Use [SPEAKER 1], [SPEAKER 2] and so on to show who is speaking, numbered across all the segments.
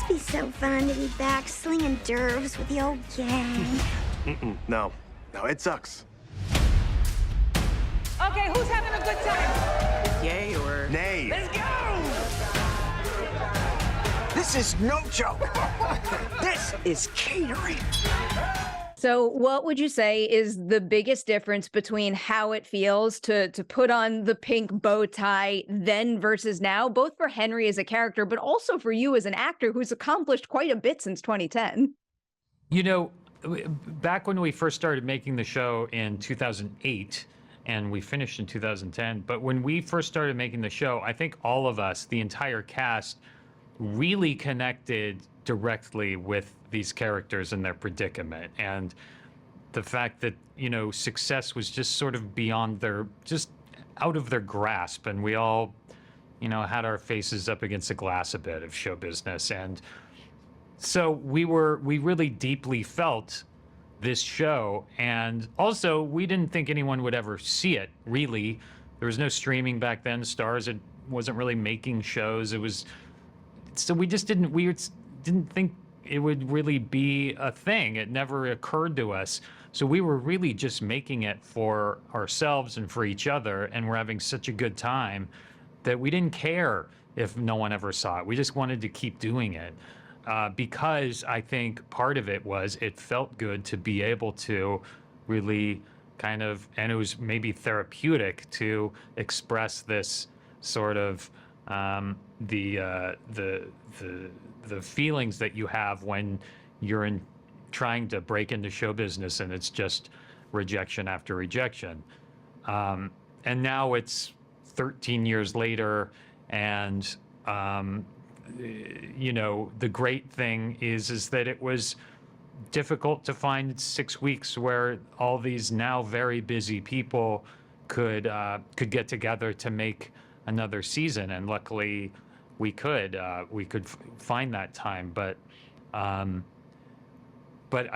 [SPEAKER 1] Must be so fun to be back slinging derves with the old gang.
[SPEAKER 2] No, it sucks.
[SPEAKER 3] Okay, who's having a good time?
[SPEAKER 4] Yay or
[SPEAKER 2] Nay.
[SPEAKER 3] Let's go!
[SPEAKER 4] this is no joke. This is catering.
[SPEAKER 5] So what would you say is the biggest difference between how it feels to put on the pink bow tie then versus now, both for Henry as a character, but also for you as an actor who's accomplished quite a bit since 2010?
[SPEAKER 6] You know, back when we first started making the show in 2008, and we finished in 2010, but when we first started making the show, I think all of us, the entire cast, really connected directly with these characters and their predicament, and the fact that, you know, success was just sort of beyond their, just out of their grasp, and we all, you know, had our faces up against the glass a bit of show business. And so we really deeply felt this show, and also we didn't think anyone would ever see it, really. There was no streaming back then. Starz wasn't really making shows. It was, so we just didn't think it would really be a thing. It never occurred to us. So we were really just making it for ourselves and for each other, and we're having such a good time that we didn't care if no one ever saw it. We just wanted to keep doing it. Because I think part of it was it felt good to be able to really kind of, and it was maybe therapeutic to express this sort of the feelings that you have when you're trying to break into show business and it's just rejection after rejection. And now it's 13 years later, and you know, the great thing is that it was difficult to find 6 weeks where all these now very busy people could get together to make another season, and luckily we could find that time. But I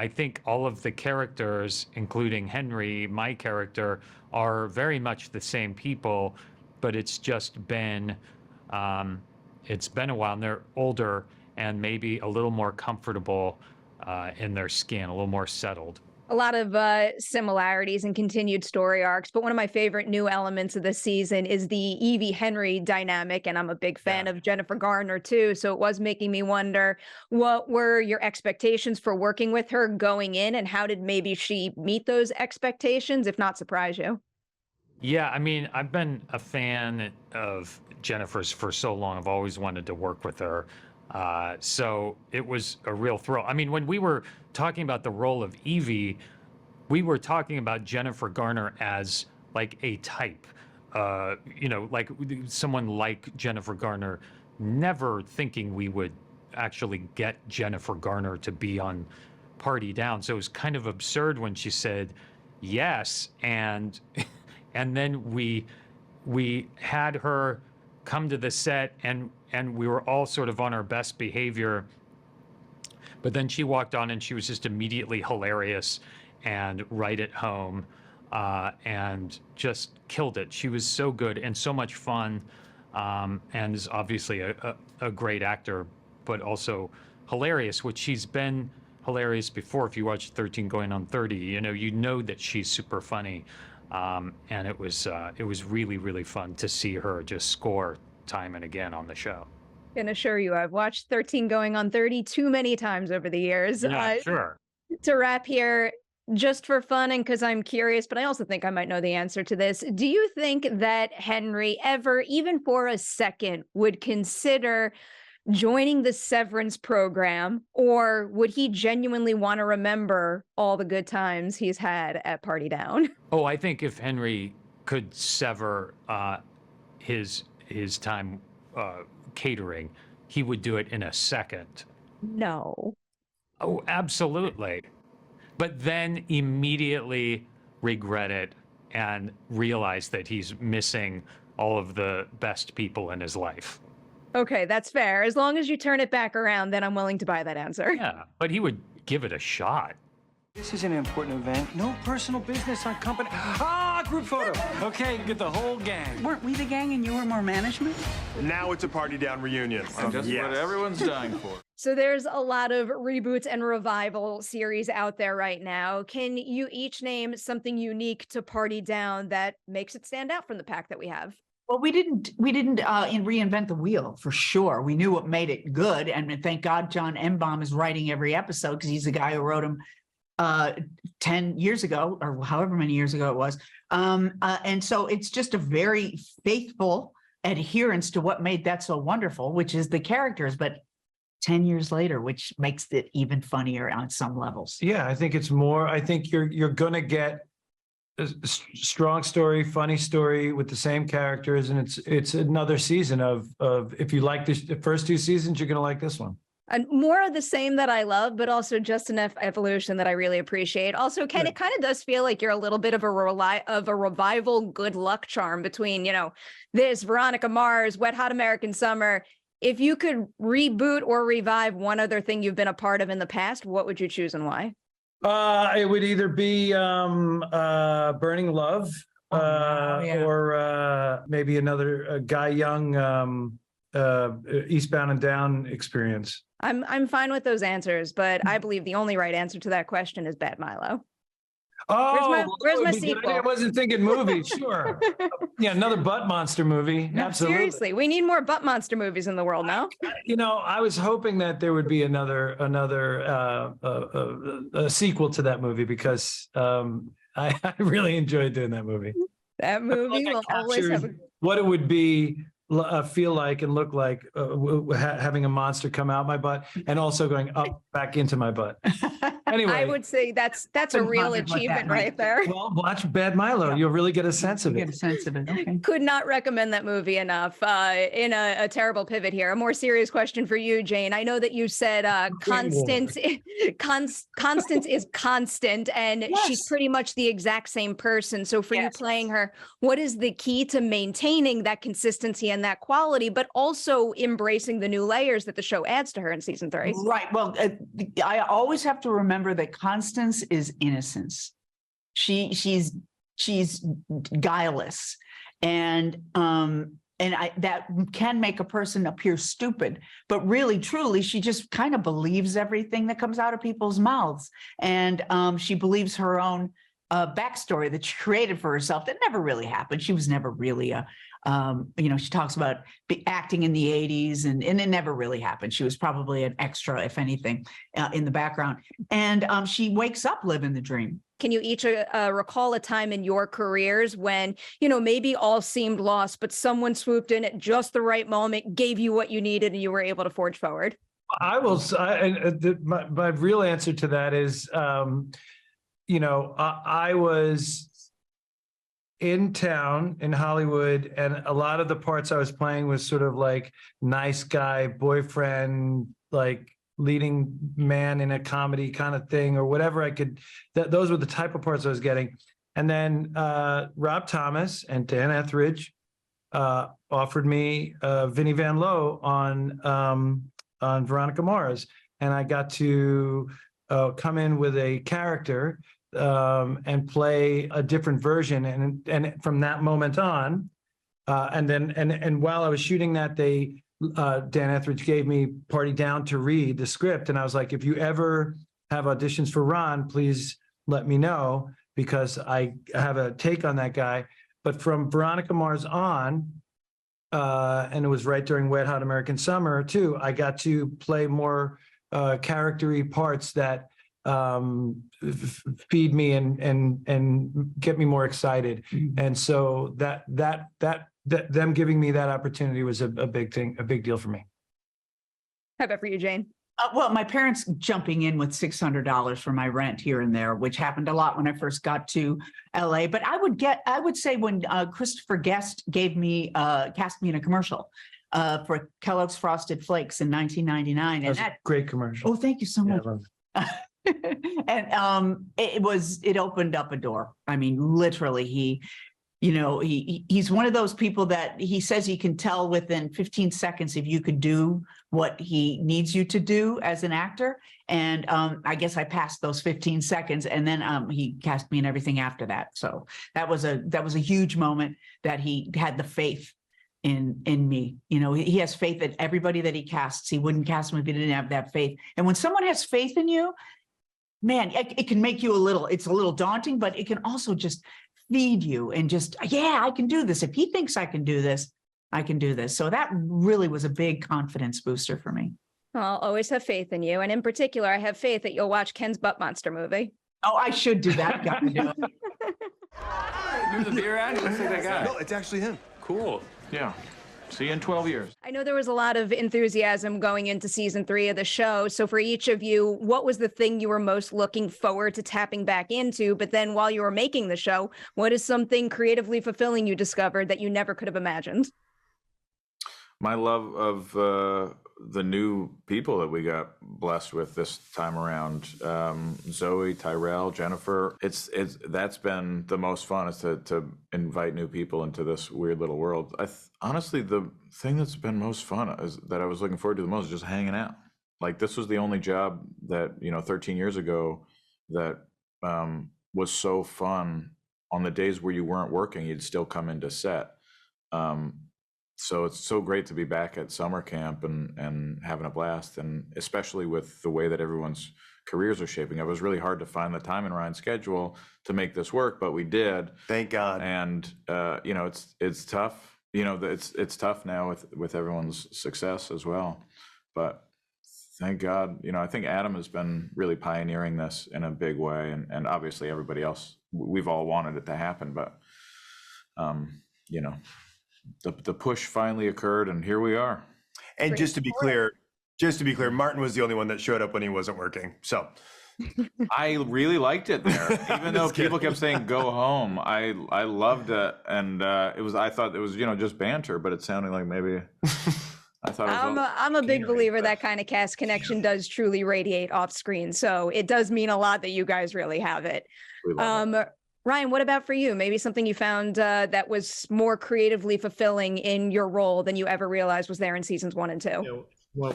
[SPEAKER 6] think all of the characters, including Henry, my character, are very much the same people, but it's just been a while, and they're older and maybe a little more comfortable in their skin, a little more settled.
[SPEAKER 5] A lot of similarities and continued story arcs, but one of my favorite new elements of this season is the Evie-Henry dynamic, and I'm a big fan of Jennifer Garner too, so it was making me wonder, what were your expectations for working with her going in, and how did maybe she meet those expectations, if not surprise you?
[SPEAKER 6] Yeah, I mean, I've been a fan of Jennifer's for so long. I've always wanted to work with her. So it was a real thrill. I mean, when we were talking about the role of Evie, we were talking about Jennifer Garner as like a type, you know, like someone like Jennifer Garner, never thinking we would actually get Jennifer Garner to be on Party Down. So it was kind of absurd when she said yes. And then we had her come to the set, and we were all sort of on our best behavior. But then she walked on and she was just immediately hilarious and right at home, and just killed it. She was so good and so much fun, and is obviously a great actor, but also hilarious, which she's been hilarious before. If you watch 13 Going on 30, you know that she's super funny. And it was really, really fun to see her just score time and again on the show.
[SPEAKER 5] I can assure you, I've watched 13 Going on 30 too many times over the years.
[SPEAKER 6] Yeah, sure.
[SPEAKER 5] To wrap here, just for fun and because I'm curious, but I also think I might know the answer to this. Do you think that Henry ever, even for a second, would consider joining the Severance program, or would he genuinely want to remember all the good times he's had at Party Down?
[SPEAKER 6] Oh, I think if Henry could sever his time catering, he would do it in a second.
[SPEAKER 5] No.
[SPEAKER 6] Oh, absolutely. But then immediately regret it and realize that he's missing all of the best people in his life.
[SPEAKER 5] Okay, that's fair. As long as you turn it back around, then I'm willing to buy that answer.
[SPEAKER 6] Yeah, but he would give it a shot.
[SPEAKER 7] This is an important event. No personal business on company. Ah, group photo. Okay, get the whole gang.
[SPEAKER 4] Weren't we the gang and you were more management?
[SPEAKER 2] Now it's a Party Down reunion.
[SPEAKER 7] Just what everyone's dying for.
[SPEAKER 5] So there's a lot of reboots and revival series out there right now. Can you each name something unique to Party Down that makes it stand out from the pack that we have?
[SPEAKER 8] Well, we didn't reinvent the wheel for sure. We knew what made it good, and thank God John Enbom is writing every episode because he's the guy who wrote them 10 years ago or however many years ago it was. And so it's just a very faithful adherence to what made that so wonderful, which is the characters, but 10 years later, which makes it even funnier on some levels.
[SPEAKER 7] Yeah, I think it's more. I think you're gonna get a strong story, funny story with the same characters, and it's another season of if you like the first two seasons, you're gonna like this one.
[SPEAKER 5] And more of the same that I love, but also just enough evolution that I really appreciate. Also, Ken, it kind of does feel like you're a little bit of a revival good luck charm between, this, Veronica Mars, Wet Hot American Summer. If you could reboot or revive one other thing you've been a part of in the past, what would you choose and why?
[SPEAKER 7] It would either be Burning Love or maybe another Guy Young Eastbound and Down experience.
[SPEAKER 5] I'm fine with those answers, but I believe the only right answer to that question is Bad Milo.
[SPEAKER 7] Oh,
[SPEAKER 5] where's my sequel?
[SPEAKER 7] I wasn't thinking movie. Sure. Yeah, another butt monster movie.
[SPEAKER 5] No,
[SPEAKER 7] absolutely.
[SPEAKER 5] Seriously, we need more butt monster movies in the world now.
[SPEAKER 7] I was hoping that there would be another sequel to that movie because I really enjoyed doing that movie.
[SPEAKER 5] That movie will always have
[SPEAKER 7] what it would be. Feel like and look like having a monster come out my butt and also going up back into my butt. Anyway,
[SPEAKER 5] I would say that's a real achievement right there.
[SPEAKER 7] Well, watch Bad Milo. You'll really get a sense of it.
[SPEAKER 8] Get a sense of it. Okay.
[SPEAKER 5] Could not recommend that movie enough. In a terrible pivot here, a more serious question for you, Jane. I know that you said Constance is constant, and she's pretty much the exact same person. So for you playing her, what is the key to maintaining that consistency and that quality, but also embracing the new layers that the show adds to her in season 3?
[SPEAKER 8] Right. Well, I always have to remember that Constance is innocence. She's guileless, and that can make a person appear stupid, but really, truly, she just kind of believes everything that comes out of people's mouths, and she believes her own backstory that she created for herself that never really happened. She was never really she talks about acting in the 80s and it never really happened. She was probably an extra, if anything, in the background. And she wakes up living the dream.
[SPEAKER 5] Can you each recall a time in your careers when, maybe all seemed lost, but someone swooped in at just the right moment, gave you what you needed, and you were able to forge forward?
[SPEAKER 7] I will. My real answer to that is, I was in town in Hollywood, and a lot of the parts I was playing was sort of like nice guy, boyfriend, like leading man in a comedy kind of thing or whatever I could, those were the type of parts I was getting. And then Rob Thomas and Dan Etheridge offered me Vinnie Van Lowe on Veronica Mars. And I got to come in with a character and play a different version, and from that moment on, and while I was shooting that, Dan Etheridge gave me Party Down to read the script, and I was like, if you ever have auditions for Ron, please let me know because I have a take on that guy. But from Veronica Mars on, and it was right during Wet Hot American Summer too, I got to play more character-y parts that feed me and get me more excited. And so that them giving me that opportunity was a big thing, a big deal for me.
[SPEAKER 5] How about for you, Jane?
[SPEAKER 8] Well, my parents jumping in with $600 for my rent here and there, which happened a lot when I first got to LA. But I would say when Christopher Guest cast me in a commercial for Kellogg's Frosted Flakes in 1999.
[SPEAKER 7] That was a great commercial.
[SPEAKER 8] Oh, thank you so much. And it opened up a door. I mean, literally, he's one of those people that he says he can tell within 15 seconds if you could do what he needs you to do as an actor. And I guess I passed those 15 seconds, and then he cast me in everything after that. So that was a huge moment that he had the faith in me. You know, he has faith that everybody that he casts, he wouldn't cast him if he didn't have that faith. And when someone has faith in you, man, it can make you it's a little daunting, but it can also just feed you and just, yeah, I can do this. If he thinks I can do this, I can do this. So that really was a big confidence booster for me.
[SPEAKER 5] I'll always have faith in you. And in particular, I have faith that you'll watch Ken's Butt Monster movie.
[SPEAKER 8] Oh, I should do that. Got to do it.
[SPEAKER 9] You're the beer ad? Looks like that guy.
[SPEAKER 2] No, it's actually him.
[SPEAKER 9] Cool. Yeah. See you in 12 years.
[SPEAKER 5] I know there was a lot of enthusiasm going into season 3 of the show. So for each of you, what was the thing you were most looking forward to tapping back into? But then while you were making the show, what is something creatively fulfilling you discovered that you never could have imagined?
[SPEAKER 10] My love of the new people that we got blessed with this time around, Zoe, Tyrel, Jennifer. That's been the most fun, is to invite new people into this weird little world. Honestly, the thing that's been most fun is that I was looking forward to the most is just hanging out. Like, this was the only job that, 13 years ago that was so fun. On the days where you weren't working, you'd still come into set. So it's so great to be back at summer camp and having a blast, and especially with the way that everyone's careers are shaping up. It was really hard to find the time in Ryan's schedule to make this work, but we did.
[SPEAKER 2] Thank God.
[SPEAKER 10] And it's tough. It's tough now with everyone's success as well. But thank God, I think Adam has been really pioneering this in a big way, and obviously everybody else. We've all wanted it to happen, but the push finally occurred, and here we are.
[SPEAKER 2] And just to be clear, Martin was the only one that showed up when he wasn't working. So
[SPEAKER 10] I really liked it there, even though people kept saying "go home." I loved it, and I thought it was just banter, but it sounded like maybe. I thought
[SPEAKER 5] I'm a big believer that kind of cast connection does truly radiate off screen. So it does mean a lot that you guys really have it. Ryan, what about for you? Maybe something you found that was more creatively fulfilling in your role than you ever realized was there in seasons 1 and 2?
[SPEAKER 7] Well,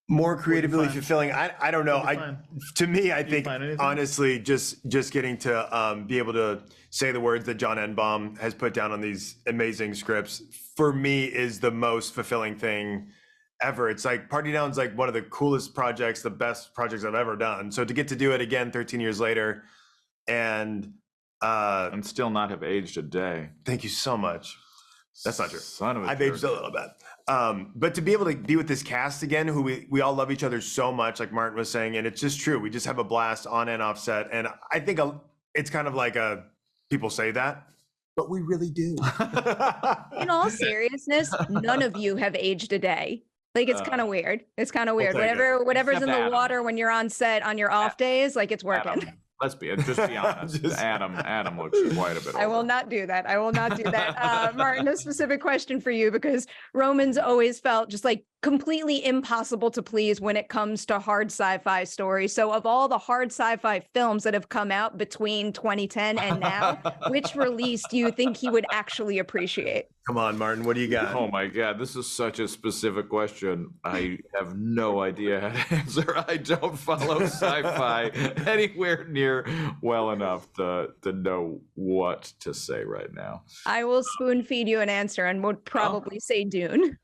[SPEAKER 2] more creatively fulfilling. I don't know. To me, I think honestly, just getting to be able to say the words that John Enbom has put down on these amazing scripts, for me, is the most fulfilling thing ever. It's like Party Down's like one of the coolest projects, the best projects I've ever done. So to get to do it again 13 years later, and
[SPEAKER 10] still not have aged a day.
[SPEAKER 2] Thank you so much. That's not true.
[SPEAKER 10] Son of a
[SPEAKER 2] I've aged a little bit. But to be able to be with this cast again, who we all love each other so much, like Martin was saying, and it's just true. We just have a blast on and off set. And I think it's kind of like people say that, but we really do.
[SPEAKER 5] In all seriousness, none of you have aged a day. Like, it's kind of weird. It's kind of weird. Whatever's in the water when you're on set on your off days, like, it's working.
[SPEAKER 10] Adam. Just be honest. Adam looks quite a bit older.
[SPEAKER 5] I will not do that. Martin, a specific question for you, because Roman's always felt just like completely impossible to please when it comes to hard sci-fi stories. So of all the hard sci-fi films that have come out between 2010 and now, which release do you think he would actually appreciate?
[SPEAKER 2] Come on, Martin, what do you got?
[SPEAKER 10] Oh my God, this is such a specific question. I have no idea how to answer. I don't follow sci-fi anywhere near well enough to know what to say right now.
[SPEAKER 5] I will spoon feed you an answer and would probably say Dune.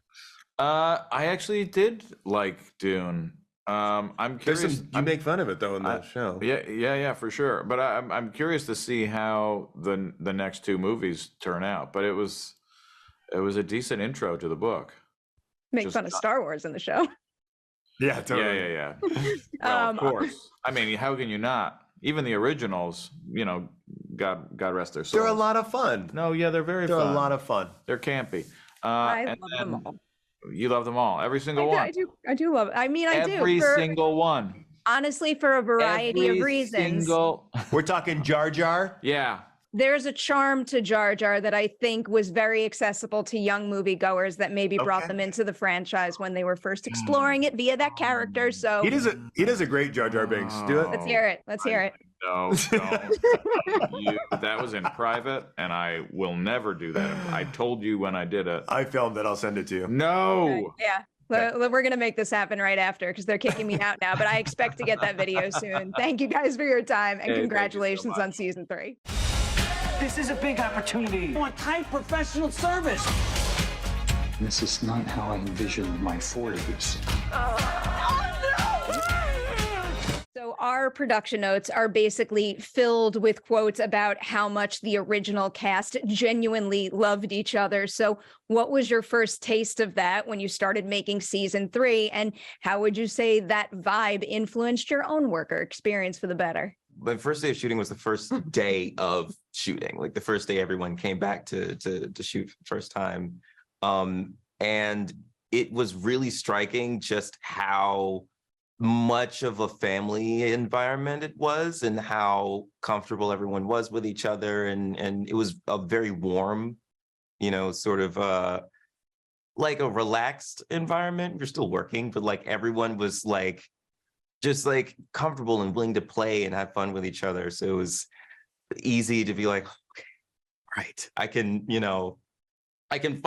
[SPEAKER 10] I actually did like Dune. I'm curious.
[SPEAKER 2] You make fun of it though in the show.
[SPEAKER 10] Yeah, for sure. But I'm curious to see how the next 2 movies turn out. But it was a decent intro to the book.
[SPEAKER 5] Make fun of Star Wars in the show.
[SPEAKER 2] Yeah, totally.
[SPEAKER 10] Yeah. Well, of course. I mean, how can you not? Even the originals, God rest their souls.
[SPEAKER 2] They're a lot of fun.
[SPEAKER 10] No, yeah, they're very fun.
[SPEAKER 2] They're a lot of fun.
[SPEAKER 10] They're campy.
[SPEAKER 5] I love them all.
[SPEAKER 10] You love them all, every single one.
[SPEAKER 5] I do love it. I mean, I do.
[SPEAKER 10] Every single one.
[SPEAKER 5] Honestly, for a variety of reasons.
[SPEAKER 2] We're talking Jar Jar.
[SPEAKER 10] Yeah.
[SPEAKER 5] There's a charm to Jar Jar that I think was very accessible to young moviegoers that maybe brought them into the franchise when they were first exploring it via that character. So
[SPEAKER 2] he does a great Jar Jar Binks. Do it.
[SPEAKER 5] Let's hear it. Let's hear it.
[SPEAKER 10] No. That was in private, and I will never do that. I told you when I did it.
[SPEAKER 2] I filmed it. I'll send it to you.
[SPEAKER 10] No.
[SPEAKER 5] Okay. Yeah. We're going to make this happen right after because they're kicking me out now, but I expect to get that video soon. Thank you guys for your time, and congratulations on season 3.
[SPEAKER 4] This is a big opportunity.
[SPEAKER 11] On-time professional service. This is not how I envisioned my 40s.
[SPEAKER 5] So our production notes are basically filled with quotes about how much the original cast genuinely loved each other. So what was your first taste of that when you started making season 3? And how would you say that vibe influenced your own work or experience for the better?
[SPEAKER 12] My first day of shooting was the first day of shooting, like the first day everyone came back to shoot for the first time. And it was really striking just how much of a family environment it was and how comfortable everyone was with each other. And it was a very warm, sort of like a relaxed environment. You're still working, but like everyone was like, just like comfortable and willing to play and have fun with each other. So it was easy to be like, okay, right, I can, I can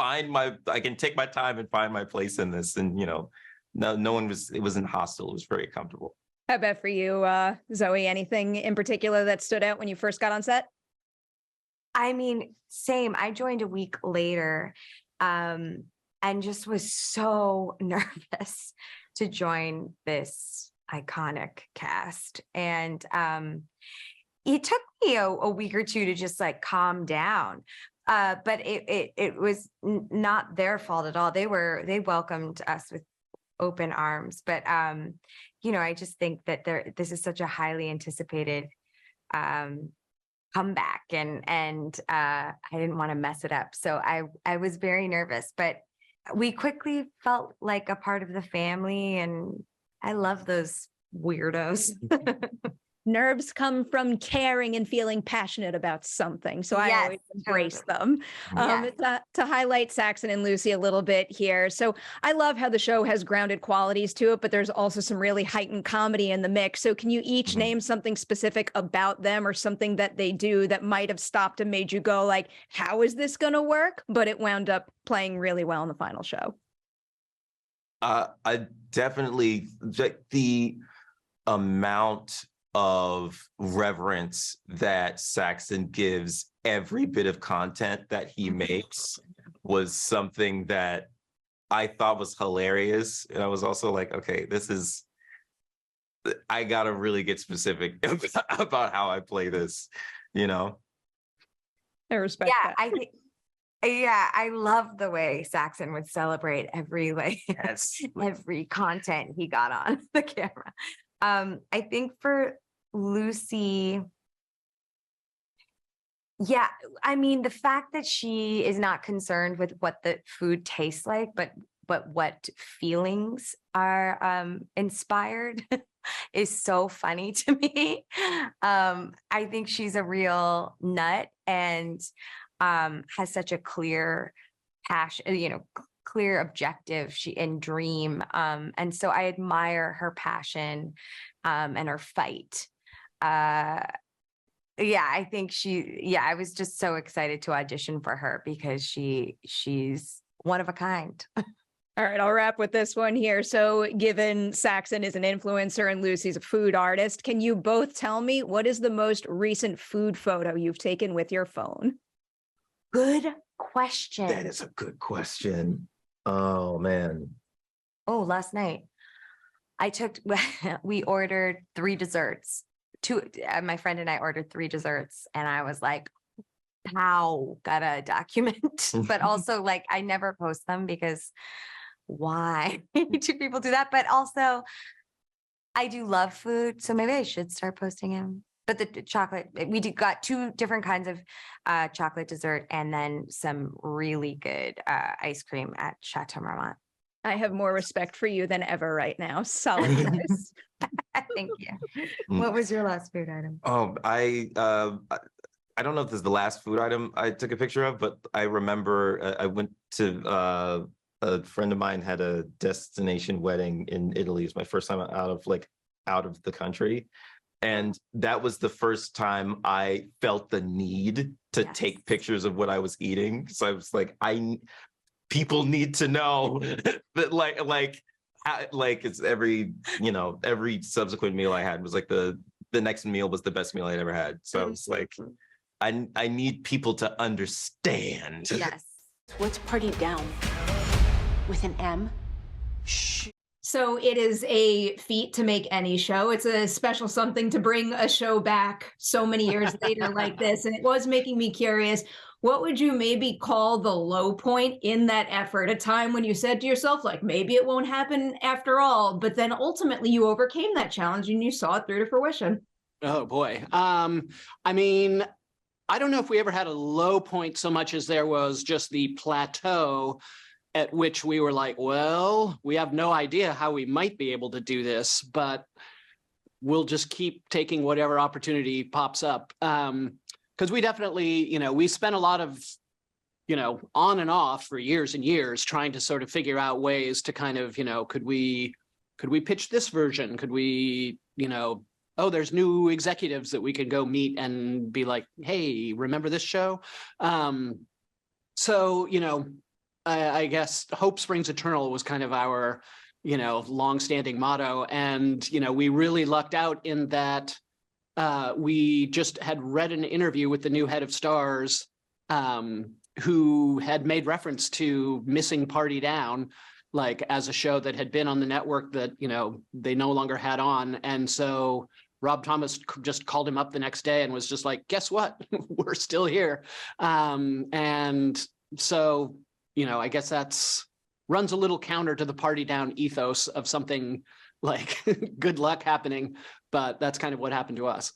[SPEAKER 12] take my time and find my place in this. And, no one was, it wasn't hostile. It was very comfortable.
[SPEAKER 5] How about for you, Zoe, anything in particular that stood out when you first got on set?
[SPEAKER 13] I mean, same. I joined a week later and just was so nervous to join this iconic cast. And it took me a week or two to just like calm down. But it was not their fault at all. They welcomed us with open arms. But I just think that this is such a highly anticipated comeback, and I didn't want to mess it up. So I was very nervous, but we quickly felt like a part of the family, and I love those weirdos.
[SPEAKER 5] Nerves come from caring and feeling passionate about something. So I always embrace them. To highlight Saxon and Lucy a little bit here. So I love how the show has grounded qualities to it, but there's also some really heightened comedy in the mix. So can you each name something specific about them or something that they do that might have stopped and made you go like, how is this going to work? But it wound up playing really well in the final show.
[SPEAKER 12] I definitely, the amount of reverence that Saxon gives every bit of content that he makes was something that I thought was hilarious. And I was also like, okay, I gotta really get specific about how I play this,
[SPEAKER 5] I respect that.
[SPEAKER 13] I think. Yeah, I love the way Saxon would celebrate every every content he got on the camera. I think for Lucy, the fact that she is not concerned with what the food tastes like, but what feelings are inspired is so funny to me. I think she's a real nut and has such a clear passion, clear objective and dream. And so I admire her passion and her fight. I think I was just so excited to audition for her because she's one of a kind.
[SPEAKER 5] All right, I'll wrap with this one here. So given Saxon is an influencer and Lucy's a food artist, can you both tell me what is the most recent food photo you've taken with your phone?
[SPEAKER 13] Good question.
[SPEAKER 12] That is a good question. Oh, man.
[SPEAKER 13] Oh, last night we ordered 3 desserts. My friend and I ordered 3 desserts, and I was like, "How gotta document?" But also, like, I never post them because why do people do that? But also, I do love food, so maybe I should start posting them. But the chocolate, got 2 different kinds of chocolate dessert, and then some really good ice cream at Chateau Marmont.
[SPEAKER 5] I have more respect for you than ever right now. Solid choice.
[SPEAKER 13] Thank you. What was your last food item?
[SPEAKER 12] Oh, I don't know if this is the last food item I took a picture of, but I remember I went to a friend of mine had a destination wedding in Italy. It was my first time out of the country. And that was the first time I felt the need to take pictures of what I was eating. So I was like, people need to know that like it's every subsequent meal I had was like the next meal was the best meal I'd ever had. So it's like, I need people to understand.
[SPEAKER 13] Yes.
[SPEAKER 3] What's party down?
[SPEAKER 1] With an M?
[SPEAKER 5] So it is a feat to make any show. It's a special something to bring a show back so many years later like this. And it was making me curious, what would you maybe call the low point in that effort? A time when you said to yourself, like, maybe it won't happen after all, but then ultimately you overcame that challenge and you saw it through to fruition.
[SPEAKER 14] Oh boy. I mean, I don't know if we ever had a low point so much as there was just the plateau at which we were like, well, we have no idea how we might be able to do this, but we'll just keep taking whatever opportunity pops up. Because we definitely, we spent a lot of, on and off for years and years trying to sort of figure out ways to kind of, could we pitch this version? Could we, oh, there's new executives that we could go meet and be like, hey, remember this show? So, I guess hope springs eternal was kind of our, longstanding motto. And, we really lucked out in that we just had read an interview with the new head of Starz, who had made reference to missing Party Down, like as a show that had been on the network that, they no longer had on. And so Rob Thomas just called him up the next day and was just like, guess what? We're still here. And so, I guess that's runs a little counter to the Party Down ethos of something like good luck happening, but that's kind of what happened to us.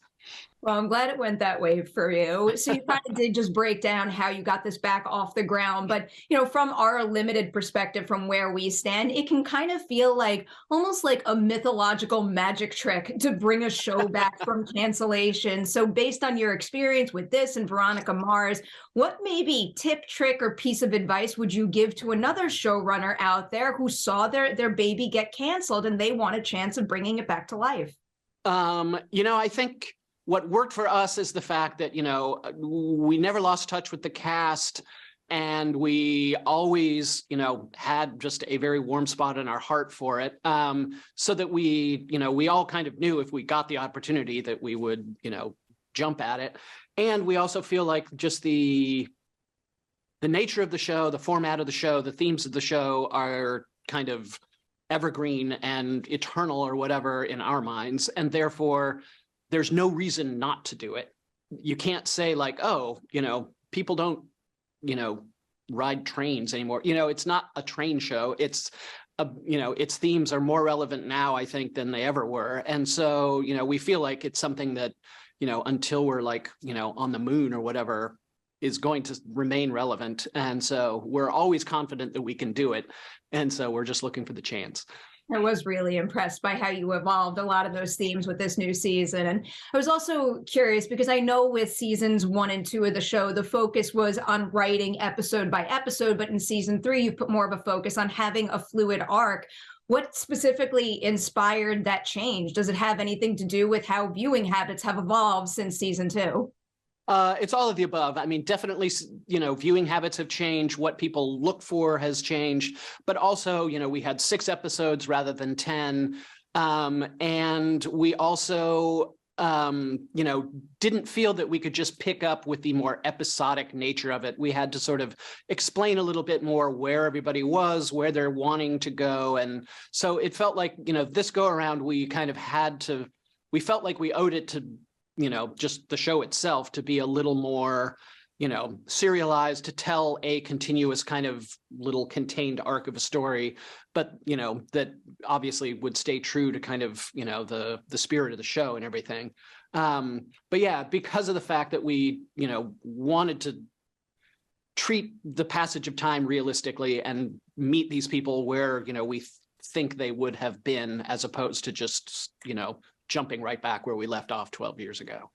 [SPEAKER 5] Well, I'm glad it went that way for you. So you kind of did just break down how you got this back off the ground. But, from our limited perspective from where we stand, it can kind of feel like almost like a mythological magic trick to bring a show back from cancellation. So based on your experience with this and Veronica Mars, what maybe tip, trick, or piece of advice would you give to another showrunner out there who saw their baby get canceled and they want a chance of bringing it back to life?
[SPEAKER 14] I think what worked for us is the fact that, we never lost touch with the cast and we always, had just a very warm spot in our heart for it. So that we all kind of knew if we got the opportunity that we would, jump at it. And we also feel like just the nature of the show, the format of the show, the themes of the show are kind of evergreen and eternal or whatever in our minds. And therefore, there's no reason not to do it. You can't say like, oh, people don't, ride trains anymore. It's not a train show. It's, its themes are more relevant now, I think, than they ever were. And so, we feel like it's something that, until we're like, on the moon or whatever, is going to remain relevant. And so we're always confident that we can do it. And so we're just looking for the chance.
[SPEAKER 5] I was really impressed by how you evolved a lot of those themes with this new season. And I was also curious because I know with seasons 1 and 2 of the show, the focus was on writing episode by episode, but in season 3, you put more of a focus on having a fluid arc. What specifically inspired that change? Does it have anything to do with how viewing habits have evolved since season 2?
[SPEAKER 14] It's all of the above. I mean, definitely, viewing habits have changed. What people look for has changed. But also, we had 6 episodes rather than 10. And we also, didn't feel that we could just pick up with the more episodic nature of it. We had to sort of explain a little bit more where everybody was, where they're wanting to go. And so it felt like, this go around, we kind of we felt like we owed it to just the show itself to be a little more, serialized, to tell a continuous kind of little contained arc of a story, but, that obviously would stay true to kind of, the spirit of the show and everything. But yeah, because of the fact that we, wanted to treat the passage of time realistically and meet these people where, we think they would have been, as opposed to just, jumping right back where we left off 12 years ago.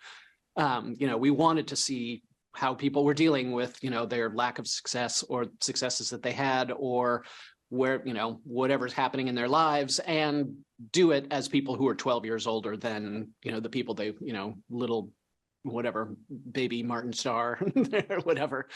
[SPEAKER 14] We wanted to see how people were dealing with, their lack of success or successes that they had, or where, whatever's happening in their lives, and do it as people who are 12 years older than, the people they, little, whatever, baby Martin Starr or whatever.